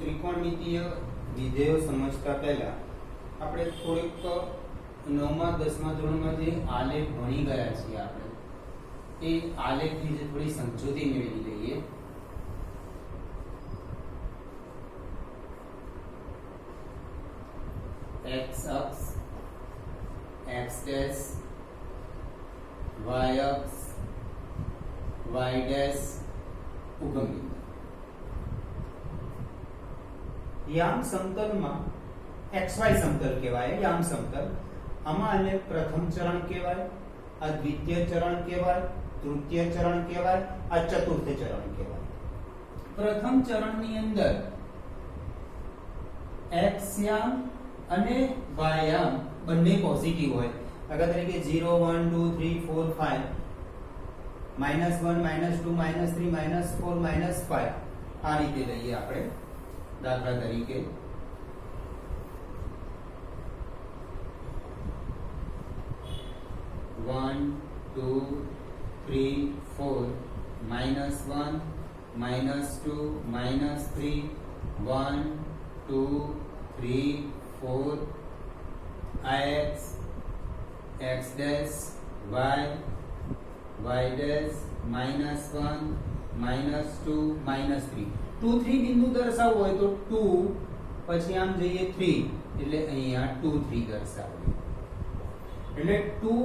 ત્રિકોણમિતીય વિધેયો સમજતા પહેલા આપણે થોડીક 9મા 10મા ધોરણમાં જે આલેખ ભણી ગયા છીએ આપણે એ આલેખની જે થોડી સમજૂતી મેળવી લઈએ. x અક્ષ, x ડેશ, y અક્ષ, y ડેશ, ઉગમ બિંદુ. યામ સમતલમાં xy સમતલ કહેવાય. યામ સમતલ આમાં આને પ્રથમ ચરણ કહેવાય, આ દ્વિતીય ચરણ કહેવાય, તૃતીય ચરણ કહેવાય, આ ચતુર્થ ચરણ કહેવાય. પ્રથમ ચરણની અંદર x યામ અને y યામ બંને પોઝિટિવ હોય. દાખલા તરીકે 0 1 2 3 4 5 -1 -2 -3 -4 -5 આ રીતે લઈએ આપણે. દાખલા તરીકે 1 2 3 4 -1 -2 -3 1 2 3 4 x x dash y y dash -1 -2 -3 2 3 બિંદુ દર્શાવવું હોય તો 2 પછી આમ જઈએ 3 એટલે અહીંયા 2 3 દર્શાવીએ. એટલે 2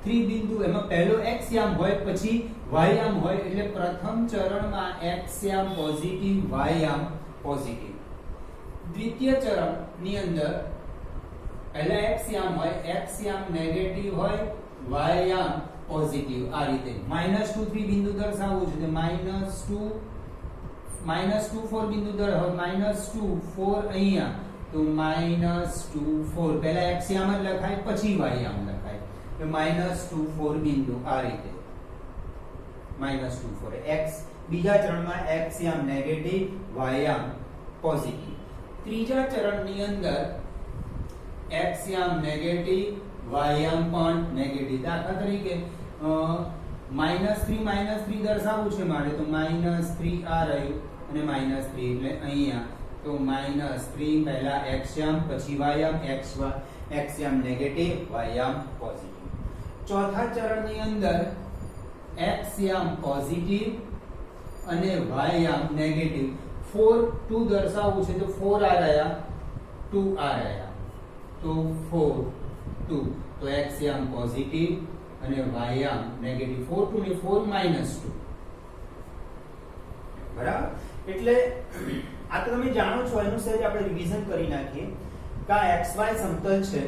3 બિંદુ એમાં પહેલો x યામ હોય પછી y યામ હોય એટલે પ્રથમ ચરણમાં x યામ પોઝિટિવ y યામ પોઝિટિવ. દ્વિતીય ચરણની અંદર પહેલા x યામ હોય, x યામ નેગેટિવ હોય, y યામ પોઝિટિવ. આ રીતે -2 3 બિંદુ દર્શાવવું છે તો -2 4 બિંદુ હોય, -2 4 અહીંયા તો -2 4 પહેલા x યામ જ લખાય પછી y યામ લખાય તો -2 4 બિંદુ. આ રીતે -2 4 x બીજા ચરણમાં x યામ નેગેટિવ, y યામ પોઝિટિવ. ત્રીજા ચરણની અંદર x યામ નેગેટિવ, y યામ પણ નેગેટિવ. દાખલા તરીકે -3 દર્શાવવું છે મારે તો -3 આ રહ્યું અને -3 એટલે અહીંયા તો -3 પહેલા x યામ પછી y યામ, x યામ નેગેટિવ, y યામ પોઝિટિવ. ચોથા ચરણની અંદર x યામ પોઝિટિવ અને y યામ નેગેટિવ. 4 2 દર્શાવવું છે તો 4 આ રહ્યા, 2 આ રહ્યા તો 4 2 તો x યામ પોઝિટિવ અને y યામ નેગેટિવ. 4 2 ને 4 -2 બરાબર. એટલે આ તો તમે જાણો છો, એનું સહેજ આપણે રિવિઝન કરી નાખીએ કે આ xy સમતલ છે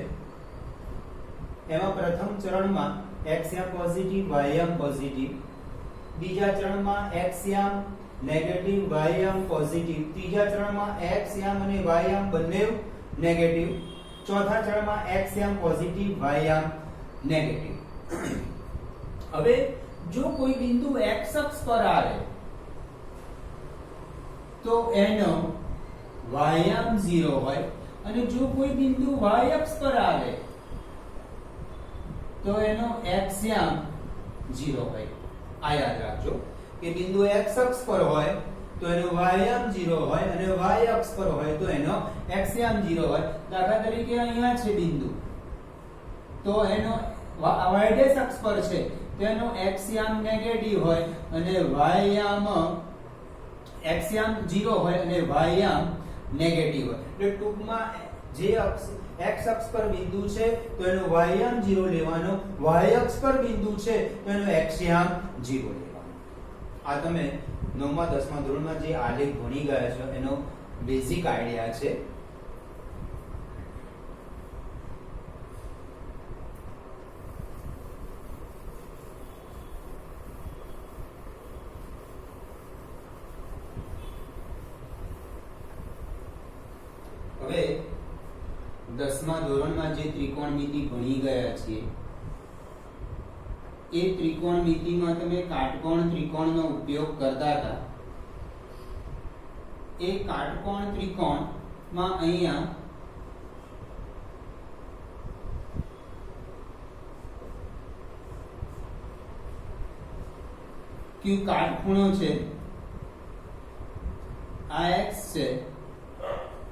એમાં પ્રથમ ચરણમાં x યામ પોઝિટિવ, y યામ પોઝિટિવ. બીજા ચરણમાં x યામ નેગેટિવ, y યામ પોઝિટિવ. ત્રીજા ચરણમાં x યામ અને y યામ બંને નેગેટિવ. ચોથા ચરણમાં x યામ પોઝિટિવ, y યામ નેગેટિવ. હવે જો કોઈ બિંદુ x અક્ષ પર આવે તો એનો y યામ 0 હોય અને જો કોઈ બિંદુ y અક્ષ પર આવે તો એનો x યામ 0 હોય. આ યાદ રાખજો કે બિંદુ x અક્ષ પર હોય તો એનો y યામ 0 હોય અને y અક્ષ પર હોય તો એનો x યામ 0 હોય. દાખલા તરીકે અહીંયા છે બિંદુ તો એનો y ડેશ અક્ષ પર છે તો એનો x યામ નેગેટિવ હોય અને y યામ x યામ 0 હોય અને y યામ નેગેટિવ હોય. એટલે ટૂંકમાં જે અક્ષ x અક્ષ પર બિંદુ છે તો એનો y યામ 0 લેવાનો, y અક્ષ પર બિંદુ છે તો એનો x યામ 0 લેવાનો. આ તમે 9મા 10મા ધોરણમાં જે આલેખ ભણી ગયા છો એનો બેઝિક આઈડિયા છે. હવે 10મા ધોરણમાં જે ત્રિકોણમિતિ ભણી ગયા છીએ એ ત્રિકોણમિતિમાં તમે કાટકોણ ત્રિકોણનો ઉપયોગ કરતા હતા. એ કાટકોણ ત્રિકોણમાં અહીંયા Q કાટખૂણો છે, આ x છે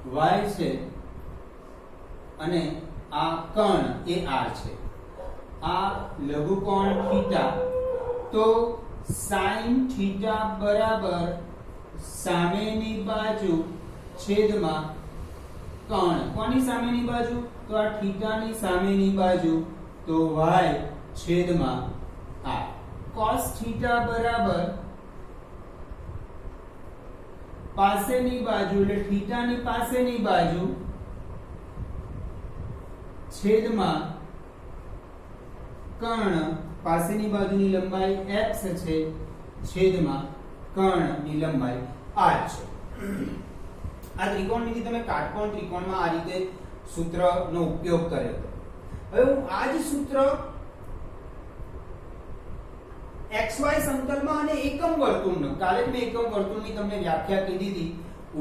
y છે અને આ કર્ણ એ r છે. આ લઘુકોણ થીટા, તો sin થીટા બરાબર સામેની બાજુ છેદમાં કર્ણ. કોની સામેની બાજુ? તો આ થીટાની સામેની બાજુ, તો y છેદમાં r. cos થીટા બરાબર પાસેની બાજુ એટલે થીટાની પાસેની બાજુ છેદમાં કર્ણ. પાસેની બાજુની લંબાઈ x છે, છેદમાં કર્ણની લંબાઈ r છે. આ ત્રિકોણમિતિ તમે કાટકોણ ત્રિકોણમાં આ રીતે સૂત્રનો ઉપયોગ કર્યો હતો. હવે હું આ જ સૂત્ર xy સમતલમાં અને એકમ વર્તુળનો, કાલે મેં એકમ વર્તુળની તમને વ્યાખ્યા કીધી હતી.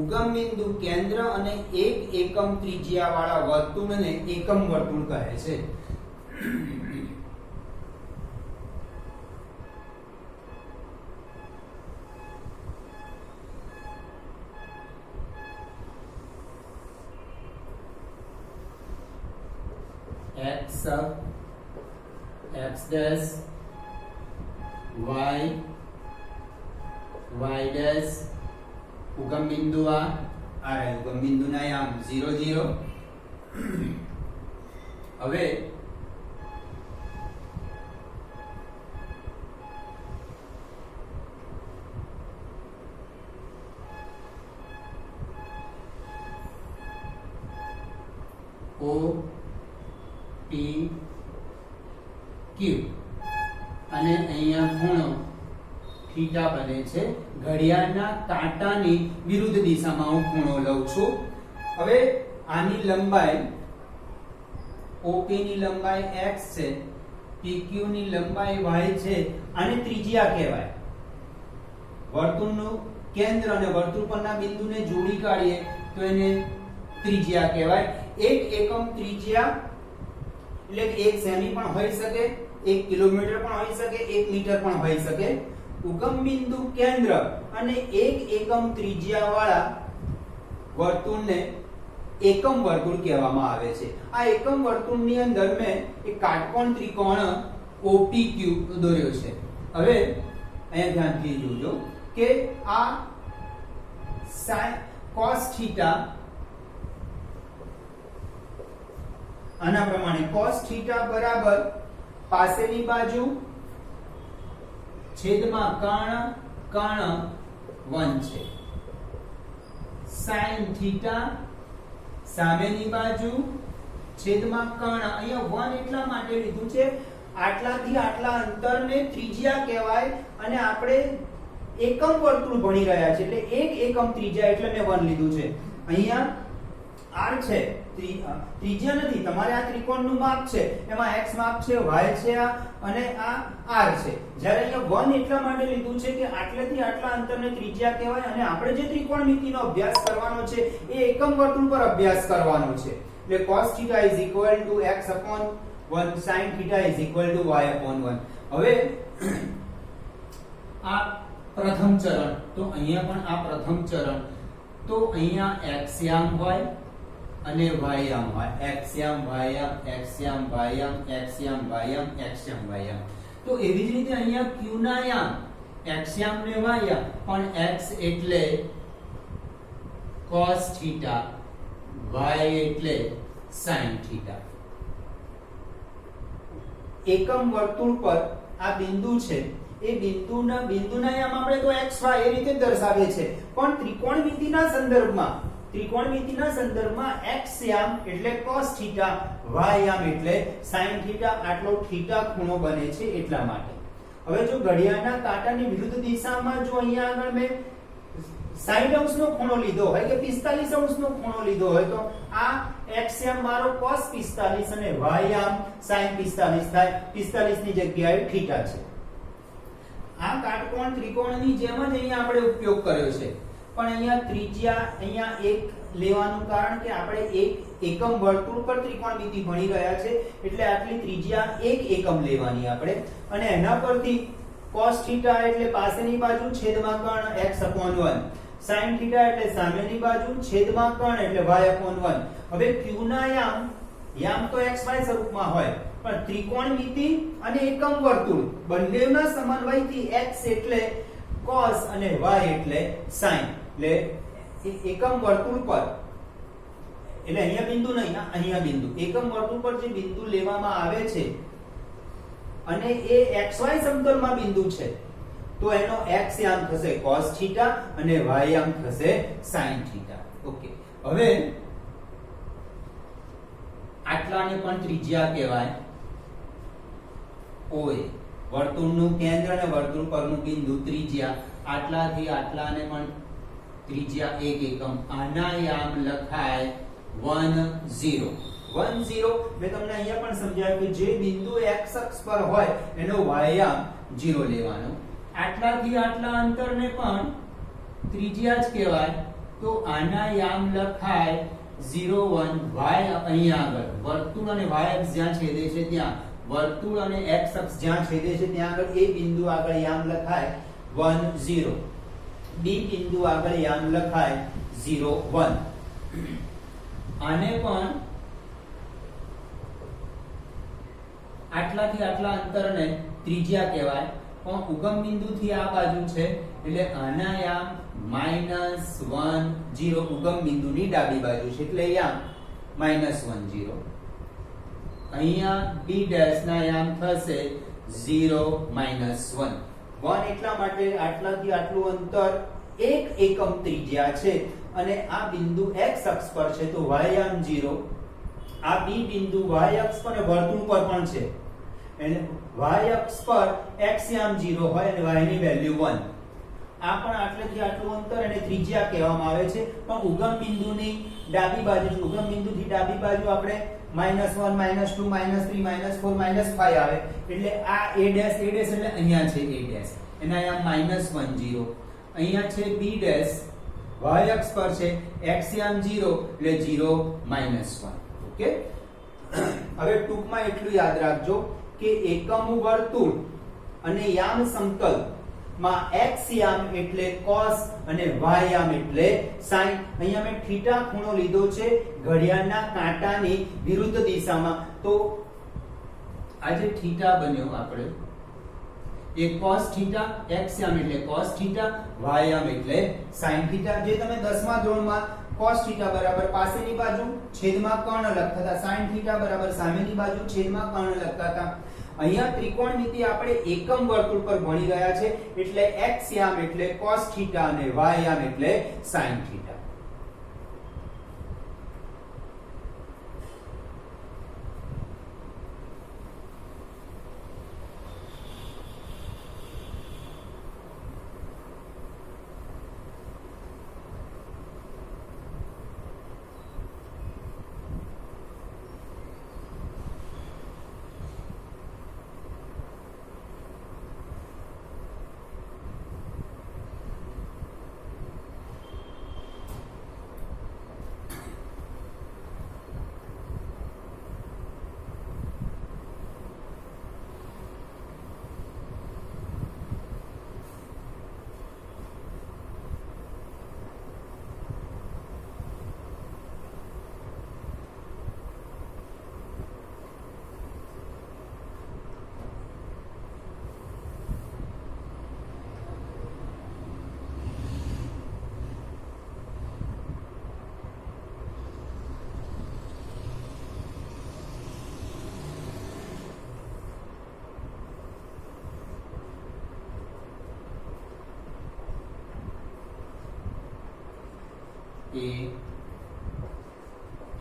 ઉગમ બિંદુ, કેન્દ્ર અને એક એકમ ત્રિજ્યા વાળા વર્તુળને એકમ વર્તુળ કહે છે. x x dash y y dash ઉગમ બિંદુ આ ઉગમ બિંદુના આમ 0 0. હવે O P Q અને અહીંયા ખૂણો થીટા બને છે. ઘડિયાળના કાંટાની વિરુદ્ધ દિશામાં હું ખૂણો લઉં છું. હવે આની લંબાઈ OP ની લંબાઈ x છે, PQ ની લંબાઈ y છે. આને ત્રિજ્યા કહેવાય. વર્તુળનું કેન્દ્ર અને વર્તુળ પરના બિંદુને જોડી કાઢીએ તો એને ત્રિજ્યા કહેવાય. એક એકમ ત્રિજ્યા એટલે 1 સેમી પણ હોઈ શકે, 1 કિલોમીટર પણ હોઈ શકે, 1 મીટર પણ હોઈ શકે. ઉગમ બિંદુ કેન્દ્ર અને એક એકમ ત્રિજ્યા વાળા વર્તુળને એકમ વર્તુળ કહેવામાં આવે છે. આ એકમ વર્તુળની અંદર મેં એક કાટકોણ ત્રિકોણ OPQ દોર્યો છે. હવે અહીંયા ધ્યાનથી જોજો કે આ sin cos થીટા આના પ્રમાણે cos થીટા બરાબર પાસેની બાજુ છેદમાં કર્ણ કર્ણ 1 છે. sin થીટા સામેની બાજુ છેદમાં કર્ણ. અહીંયા 1 એટલા માટે લીધું છે, આટલાથી આટલા અંતરને ત્રિજ્યા કહેવાય અને આપણે એકમ વર્તુળ ભણી રહ્યા છે એટલે એક એકમ ત્રિજ્યા એટલે મેં 1 લીધું છે. અહીંયા r છે, ત્રિજ્યા નથી. તમારે આ ત્રિકોણનું માપ છે, એમાં x માપ છે, y છે અને આ r છે. જ્યારે અહીંયા 1 એટલા માટે લીધું છે કે આટલેથી આટલા અંતરને ત્રિજ્યા કહેવાય અને આપણે જે ત્રિકોણમિતિનો અભ્યાસ કરવાનો છે એ એકમ વર્તુળ પર અભ્યાસ કરવાનો છે. એટલે cos θ = x/1, sin θ = y/1. હવે આ પ્રથમ ચરણ, તો અહીંયા પણ આ પ્રથમ ચરણ, તો અહીંયા x યામ હોય અને y યામ હોય. x યામ y યામ, x યામ y યામ, x યામ y યામ, x યામ y યામ. તો એવી જ રીતે અહીંયા q ના યામ x યામ ને y યામ, પણ x એટલે cos θ, y એટલે sin θ. એકમ વર્તુળ પર આ બિંદુ છે, એ બિંદુના યામ આપણે તો x y એ રીતે દર્શાવે છે, પણ ત્રિકોણમિતિના સંદર્ભમાં x યામ એટલે cos θ, y યામ એટલે sin θ. આટલો થીટા ખૂણો બને છે એટલા માટે. હવે જો ઘડિયાળના કાંટાની વિરુદ્ધ દિશામાં જો અહીંયા આગળ મેં 60° નો ખૂણો લીધો હોય કે 45° નો ખૂણો લીધો હોય તો આ x યામ મારો cos 45 અને y યામ sin 45 થાય. 45 ની જગ્યાએ થીટા છે. આ કાટકોણ ત્રિકોણની જેમ જ અહીંયા આપણે ઉપયોગ કર્યો છે, પણ અહીંયા ત્રિજ્યા અહીંયા 1 લેવાનું કારણ કે આપણે એક એકમ વર્તુળ પર ત્રિકોણમિતિ ભણી રહ્યા છે એટલે આટલી ત્રિજ્યા 1 એકમ લેવાની આપણે. અને એના પરથી cos θ એટલે પાસેની બાજુ છેદમાં કર્ણ x/1, sin થીટા એટલે સામેની બાજુ છેદમાં કર્ણ એટલે y/1. હવે q ના યામ તો xy સ્વરૂપમાં હોય, પણ ત્રિકોણમિતિ અને એકમ વર્તુળ બંનેના સમન્વયથી x એટલે cos અને y એટલે sin. એટલે એકમ વર્તુળ પર, એટલે અહીંયા બિંદુ નહીં, અહીંયા બિંદુ, એકમ વર્તુળ પર જે બિંદુ લેવામાં આવે છે અને એ xy સમતલમાં બિંદુ છે, તો એનો x યામ થશે cos θ અને y યામ થશે sin θ. ઓકે, હવે આટલાને પણ ત્રિજ્યા કહેવાય. OA, વર્તુળનું કેન્દ્ર અને વર્તુળ પરનું બિંદુ ત્રિજ્યા. આટલાથી આટલાને પણ ત્રિજ્યા 1 એકમ. આના યામ લખાય 1 0. 1 0 મેં તમને અહીંયા પણ સમજાવ્યું કે જે બિંદુ x અક્ષ પર હોય એનો y યામ 0 લેવાનો. આટલાથી આટલા અંતરને પણ ત્રિજ્યા જ કહેવાય, તો આના યામ લખાય 0 1. y અહીંયા આગળ વર્તુળ અને y અક્ષ જ્યાં છેદે છે ત્યાં, વર્તુળ અને x અક્ષ જ્યાં છેદે છે ત્યાં આગળ એ બિંદુ આગળ યામ લખાય 1 0. b બિંદુ આગળ યામ લખાય 0 1. આને પણ આટલાથી આટલા અંતરને ત્રિજ્યા કહેવાય, પણ ઉગમ બિંદુથી આ બાજુ છે એટલે આના યામ -1 0. ઉગમ બિંદુની ડાબી બાજુ છે એટલે યામ -1 0. અહીંયા b ડેશ ના યામ થશે 0 -1. 1 એટલા માટે આટલાથી આટલું અંતર 1 એકમ ત્રિજ્યા છે અને આ બિંદુ x અક્ષ પર છે તો y યામ 0. આ b બિંદુ y અક્ષ પર અને વર્તુળ પર પણ છે, એટલે y અક્ષ પર x યામ 0 હોય અને y ની વેલ્યુ 1. આ પણ આટલેથી આટલું અંતર અને ત્રિજ્યા કહેવામાં આવે છે, પણ ઉગમ બિંદુની ડાબી બાજુ, ઉગમ બિંદુથી ડાબી બાજુ આપણે -1 -2 -3 -4 -5 આવે, એટલે આ a ડેશ એટલે અહીંયા છે a ડેશ, એના યામ -1 0. અહીંયા છે b ડેશ, y અક્ષ પર છે, x યામ 0 એટલે 0 -1. ઓકે, હવે ટૂંકમાં એટલું યાદ રાખજો કે એકમ વર્તુળ અને યામ સમતલ માં x યામ એટલે cos અને y યામ એટલે sin. અહીંયા મેં θ ખૂણો લીધો છે ઘડિયાળના કાંટાની વિરુદ્ધ દિશામાં, તો આ જે θ બન્યો આપણે એ cos θ, x યામ એટલે cos θ, y યામ એટલે sin θ. જે તમે 10મા ધોરણમાં cos θ બરાબર પાસેની બાજુ છેદમાં કર્ણ લખતા હતા, sin θ બરાબર સામેની બાજુ છેદમાં કર્ણ લખતા હતા. અહીંયા ત્રિકોણમિતિ આપણે એકમ વર્તુળ પર ભણી ગયા છે, એટલે x યામ એટલે cos θ અને y યામ એટલે sin θ.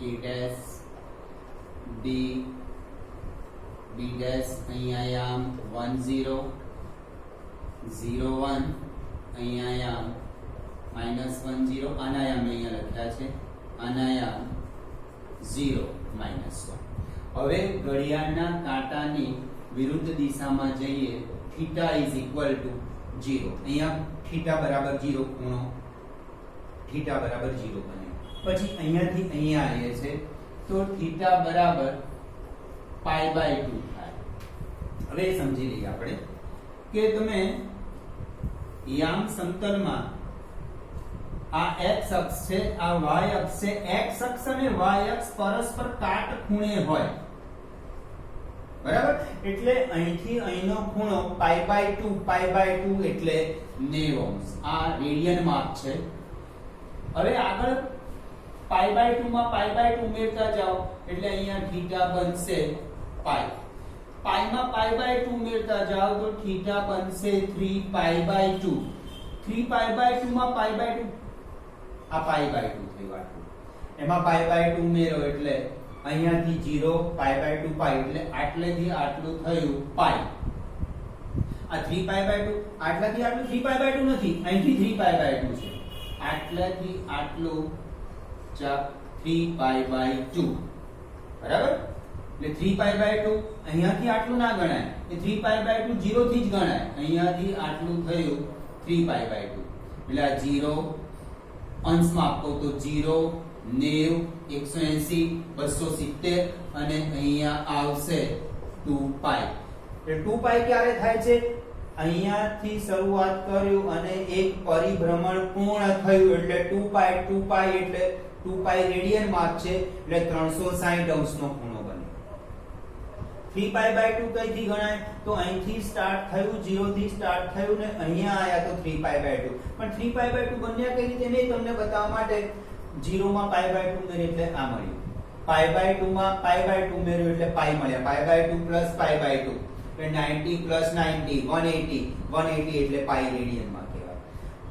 A dash B dash અહીંયા યામ 1 0 0 1 અહીંયા યામ -1 0. આના યામ અહીંયા લખ્યા છે, આના યામ 0 -1. હવે ઘડિયાળના કાંટાની વિરુદ્ધ દિશામાં જઈએ, θ is equal to 0. અહીંયા θ બરાબર 0 ખૂણો θ બરાબર 0 બને. પછી અહીંયાથી અહીંયા આવીએ છે તો θ બરાબર π/2 થાય. હવે સમજી લઈએ આપણે કે તમે યામ સમતલમાં આ x અક્ષ છે, આ y અક્ષ છે. x અક્ષ અને y અક્ષ પરસ્પર કાટખૂણે હોય, બરાબર? એટલે અહીંથી અહીંનો ખૂણો π/2 એટલે 90 અંશ. આ રેડિયન માપ છે. હવે આગળ π/2 માં π/2 ઉમેરતા જાઓ એટલે અહીંયા થીટા બનશે π. π માં π/2 ઉમેરતા જાઓ તો થીટા બનશે 3π/2. 3π/2 માં π/2 આ π/2 થઈ વાટું. એમાં π/2 ઉમેરો એટલે અહીંયાથી 0 π/2 π એટલે આટલેથી આટલું થયું π. આ 3π/2 આટલાથી આટલું 3π/2 નથી, અહીંથી 3π/2 છે. આટલાથી આટલું 3π/2, બરાબર? એટલે 3π/2 અહીંયાથી આટલું ના ગણાય, એ 3π/2 0 થી જ ગણાય. અહીંયાથી આટલું થયું 3π/2. એટલે આ 0 અંશમાં આપો તો 0, 90, 180, 270 અને અહીંયા આવશે 2π. એટલે 2π ક્યારે થાય છે? અહીંયાથી શરૂઆત કર્યું અને એક પરિભ્રમણ પૂર્ણ થયું એટલે 2π એટલે 2π રેડિયન માપ છે એટલે 360 અંશનો ખૂણો બને. 3π/2 કઈથી ગણાય? તો અહીંથી સ્ટાર્ટ થયું, 0 થી સ્ટાર્ટ થયું ને અહીંયા આયા તો 3π/2. પણ 3π/2 બન્યા કઈ રીતે મેં તમને બતાવવા માટે 0 માં π/2 ઉમેર્યું એટલે આ મળ્યું. π/2 માં π/2 ઉમેર્યું એટલે π મળ્યા. π/2 + π/2 એટલે 90 + 90 180. 180 એટલે π રેડિયન માં કહેવાય.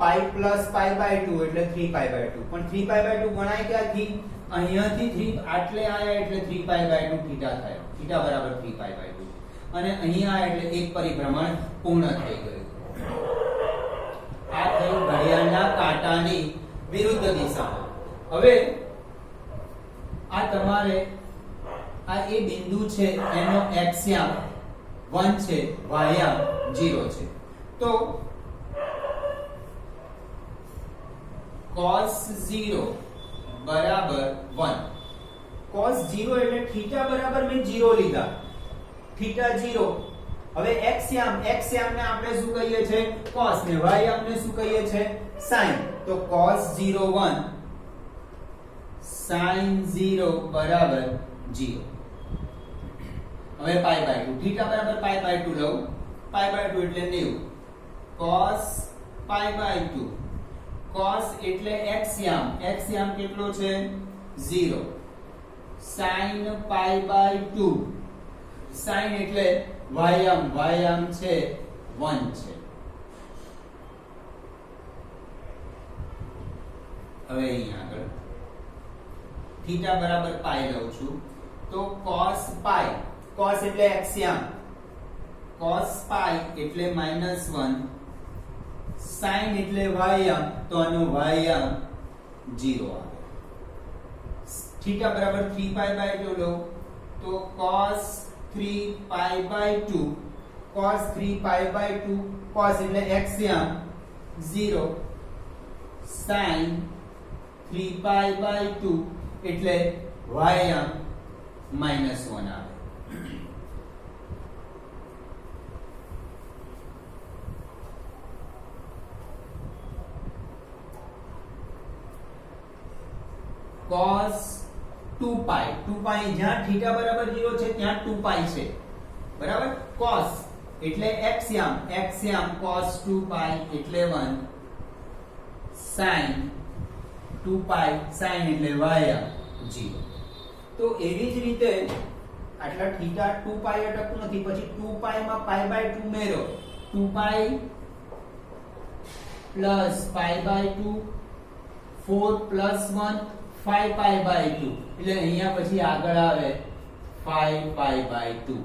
π + π/2 એટલે 3π/2. પણ 3π/2 ગણાય ક્યાંથી? અહીંયાથી 3 આટલે આયા એટલે 3π/2 થીટા થાય. થીટા બરાબર 3π/2 અને અહીંયા આયા એટલે એક પરિભ્રમણ પૂર્ણ થઈ ગયું. આ થયું ઘડિયાળના કાંટાની વિરુદ્ધ દિશામાં. હવે આ તમારે આ એ બિંદુ છે એનો x યામ 1 છે, y યામ 0 છે. તો cos 0 બરાબર 1. cos 0 એટલે થીટા બરાબર મેં 0 લીધા, થીટા 0. હવે x યામને આપણે શું કહીએ છે? cos ને y યામને શું કહીએ છે? sin. તો cos 0 1, sin 0 બરાબર 0. હવે π/2 થીટા બરાબર π/2 લઉં. π/2 એટલે 90. cos π/2 cos એટલે x યામ કેટલો છે? 0. sin π/2 sin એટલે y યામ છે 1 છે. હવે અહીં આગળ થીટા બરાબર પાઈ લઉં છું તો cos પાઈ, cos એટલે x યામ, cos પાઈ એટલે -1, sin એટલે y યામ તો આનો y યામ 0 આવે. થીટા બરાબર 3π/2 લો તો cos 3π/2, cos 3π/2 cos એટલે x યામ 0, sin 3π/2 એટલે y યામ -1 આવે. cos 2π, 2π જ્યાં θ બરાબર 0 છે ત્યાં 2π છે, બરાબર. cos એટલે x યામ cos 2π એટલે 1, sin 2π sin એટલે y યામ 0. તો એવી જ રીતે આટલા થીટા 2π અટકતું નથી, પછી 2π માં π/2 ઉમેરો, 2π plus π/2 4 plus 1 5π/2 એટલે અહીંયા પછી આગળ આવે 5π/2,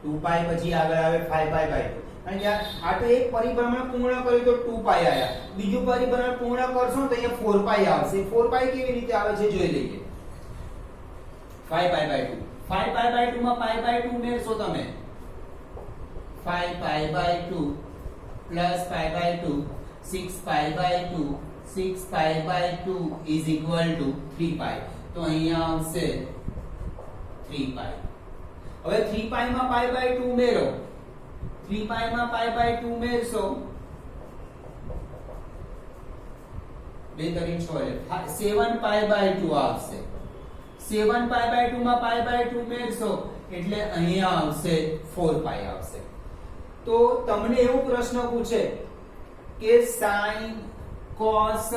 2π પછી આગળ આવે 5π/2. અને આ તો એક પરિભ્રમણ પૂર્ણ કર્યું તો 2π આયા, બીજું પરિભ્રમણ પૂર્ણ કરશો તો અહીંયા 4π આવશે. 4π કેવી રીતે આવે છે જોઈ લઈએ. 5π/2, 5π/2 માં π/2 ઉમેરશો તમે, 5π/2 plus π/2 6π/2, 6π/2 is equal to 3π. તો અહીંયા આવશે 3π. હવે 3π માં π/2 ઉમેરો, 3π માં π/2 ઉમેરશો 2 તરી 6 એટલે 7 પાઈ બાય 2 આવશે. 7 પાઈ બાય 2 માં પાઈ બાય 2 મેળશો એટલે અહીંયા આવશે 4 પાઈ આવશે. તો તમને એવો પ્રશ્ન પૂછે કે sin cos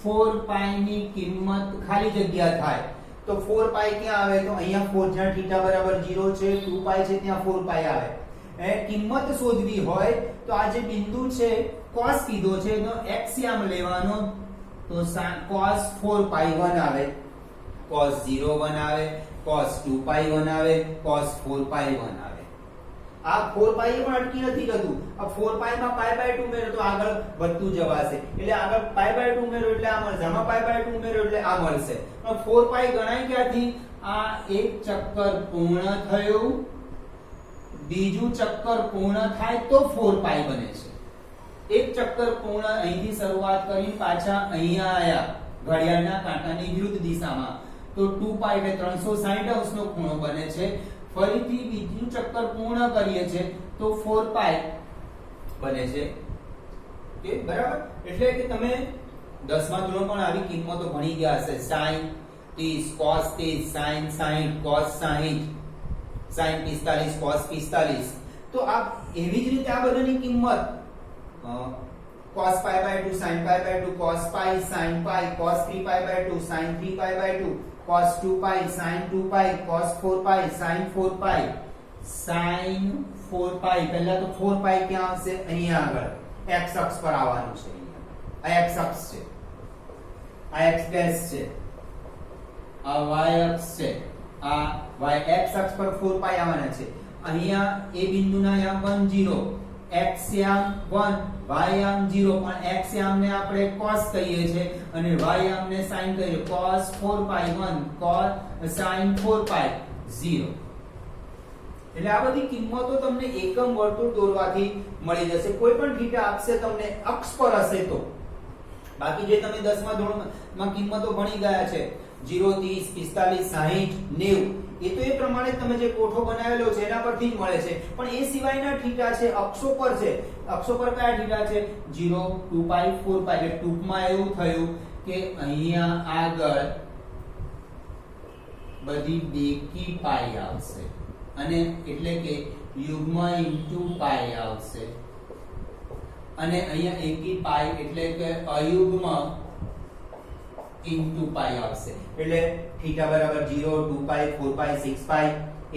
4 પાઈ ની કિંમત ખાલી જગ્યા થાય તો 4 પાઈ ક્યાં આવે? તો અહીંયા 4 જ્યાં θ બરાબર 0 છે, 2 પાઈ છે ત્યાં 4 પાઈ આવે. કિંમત શોધવી હોય તો આ જે બિંદુ છે cos કીધો છે તો એક્સિયમ લેવાનો, તો cos 4 પાઈ 1 આવે, cos 0 1 આવે, cos 2 પાઈ 1 આવે, cos 4 પાઈ 1 આવે. આ 4 પાઈ પણ અટકી નથી જતું. આ 4 પાઈ માં પાઈ બાય 2 મેળવો તો આગળ વધતું જવાશે. એટલે આગળ પાઈ બાય 2 મેળવો એટલે આ મળશે, આમાં પાઈ બાય 2 મેળવો એટલે આ મળશે. તો 4 પાઈ ગણાય ક્યાંથી? આ એક ચક્કર પૂર્ણ થયું, બીજું ચક્કર પૂર્ણ થાય તો 4 પાઈ બને છે. એક ચક્કર પૂર્ણ અહીંથી શરૂઆત કરીને પાછા અહીંયા આયા ઘડિયાળના કાંટાની વિરુદ્ધ દિશામાં તો 2 પાઈ એટલે 360 અંશનો ખૂણો બને છે. ફરીથી બીજું ચક્કર પૂર્ણ કરીએ છે તો 4 પાઈ બને છે. કે બરાબર? એટલે કે તમે 10મા ધોરણ પણ આવી કિંમતો ભણી ગયા હશે. sin 30 cos 30 sin 60 cos 60 sin 45 cos 45. તો આ એવી જ રીતે આ બધાની કિંમત cos pi by 2 sin pi by 2 cos pi sin pi cos 3 pi by 2 sin 3 pi by 2 cos 2 pi sin 2 pi cos 4 pi sin 4 pi sin 4 pi. પહેલા તો 4 pi ક્યાં આવશે? અહીંયા આગળ x અક્ષ પર આવવાનું છે. આ x અક્ષ છે, આ x ડેશ છે, આ y અક્ષ છે, આ y x અક્ષ પર 4 pi આવવાના છે. અહીંયા એ બિંદુના યામ 1 0, x યામ 1, y યામ 0, પણ x યામ ને આપણે cos કહીએ છે અને y યામ ને sin કહીએ. cos 4 pi 1 cos sin 4 pi 0. એટલે આ બધી કિંમતો તમને એકમ વર્તુળ દોરવાથી મળી જશે. કોઈ પણ θ આપશે તમને અક્ષ પર હશે તો. બાકી જે તમે 10મા ધોરણમાં કિંમતો ભણી ગયા છે 0 30 45 60 90 એ તો એ પ્રમાણે તમે જે કોઠો બનાવેલો છે એના પરથી જ મળે છે. પણ એ સિવાયના θ છે અક્ષો પર છે. અક્ષો પર કયા θ છે? 0 2 પાઈ 4 પાઈ. એટલે ટૂંકમાં એવું થયું કે અહીંયા આગળ બધી બેકી પાઈ આવશે અને એટલે કે યુગ્મ ઇન્ટુ પાઈ આવશે અને અહીંયા એકી પાઈ એટલે કે અયુગ્મ ઇન્ટુ પાઈ આવશે. એટલે θ બરાબર 0 2 પાઈ 4 પાઈ 6 પાઈ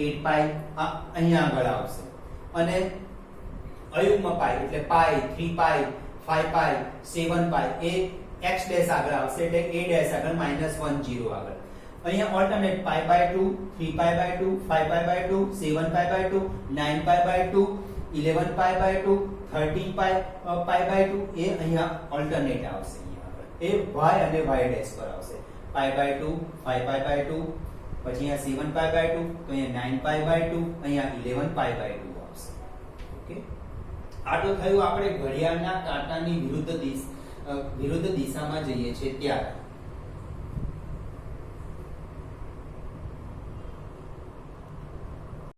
8 પાઈ અહીંયા આગળ આવશે અને અયુગ્મ પાઈ એટલે પાઈ 3 પાઈ 5 પાઈ 7 પાઈ એ x ડેશ આગળ આવશે એટલે a ડેશ આગળ -1 0 આગળ. અહીંયા alternate pi by 2 3 pi by 2 5 pi by 2 7 pi by 2 9 pi by 2 11 pi by 2 13 pi by 2 એ અહીંયા ઓલ્ટરનેટ આવશે. એ y અને y ડેશ પર આવશે. પાઈ બાય 2 5 પાઈ બાય 2 પછી અહીંયા 7 પાઈ બાય 2 તો અહીંયા 9 પાઈ બાય 2 અહીંયા 11 પાઈ બાય 2 આવશે. ઓકે, આ તો થયું આપણે ઘડિયાળના કાંટાની વિરુદ્ધ દિશામાં જઈએ છીએ ત્યારે.